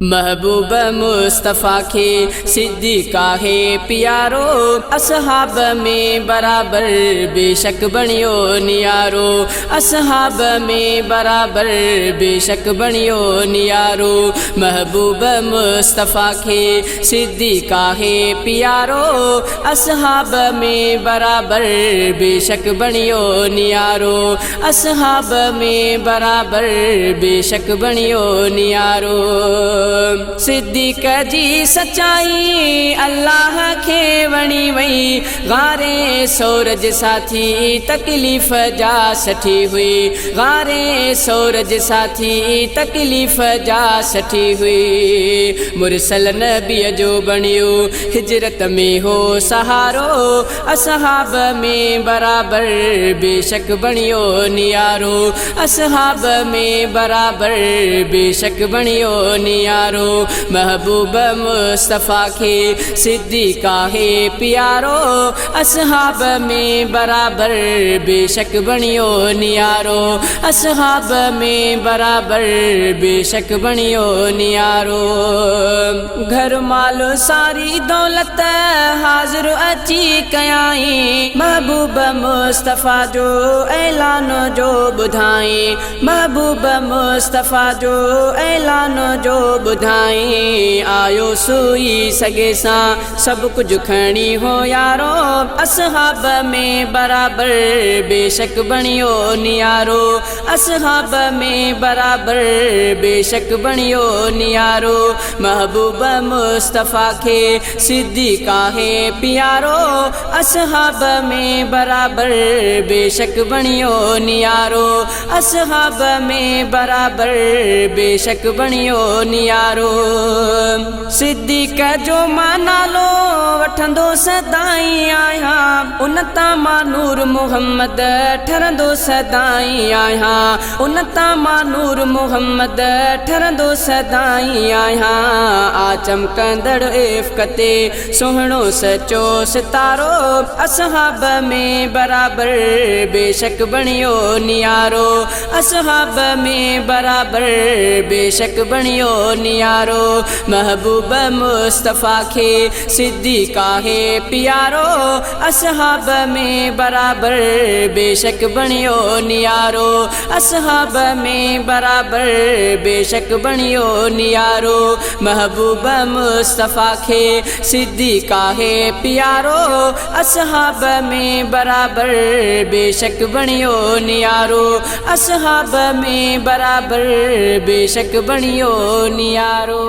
महबूब मुस्तफ़ा के सिद्दीक़ा है प्यारो, असहाब में बराबर बेशक बणियो नियारो, असहाब में बराबर बेशक बणियो नियारो। महबूब मुस्तफ़ा के सिद्दीक़ा है प्यारो, असहाब में बराबर बेशक बणियो नियारो, असहाब में बराबर बेशक बणियो नियारो। सिद्दीक़ जी सच्चाई अल्लाह खे वणी वई, गारे सूरज साथी तकलीफ़ जा सठी हुई, गारे सूरज साथी तकलीफ़ जा सठी हुई। मुरसल नबीअ जो बणियो हिजरत में हो सहारो, असहाब में बराबर बेशक बणियो नियारो, असहाब में बराबर बेशक बणियो नियारो। महबूब मुस्तफ़ा के सिद्दीक़ा है प्यारो, असहाब में बराबर बेशक बणियो नियारो, असहाब में बराबर बेशक बणियो नियारो। घर माल सारी दौलत हाज़िर अची कयाई, महबूब मुस्तफ़ा जो ऐलान जो ॿुधाई, महबूब मुस्तफ़ा जो ऐलान जो ॿुधाई। आयो सुई सगे सां सभु कुझु खणी हो यारो, असहाब में बराबर बेशक बणियो नियारो, असहाब में बराबर बेशक बणियो नियारो। महबूब मुस्तफ़ा के सिद्दीक़ा है प्यारो, असहाब में बराबर बेशक बणियो नियारो, असहाब में बराबर बेशक बणियो नियारो। सिद्दीक़ जो मां नालो वठंदो सदाई आहियां, उन तां मां नूर मुहम्मद ठरंदो सदाई आहियां, उन तां मां नूर मुहम्मद ठरंदो सदाई आहियां। आ चमकंदड़ इफ़्क़ ते सुहिणो सचो सितारो, असहाब में बराबर बेशक बणियो नियारो, असहाब में बराबर बेशक बणियो नियारो। महबूब मुस्तफ़ा के सिद्दीक़ा है प्यारो, असहाब में बराबर बेशक बणियो नियारो, असहाब में बराबर बेशक बणियो नियारो। महबूब मुस्तफ़ा के सिद्दीक़ा है प्यारो, असहाब में बराबर बेशक बणियो नियारो, असहाब में बराबर बेशक बणियो नियारो।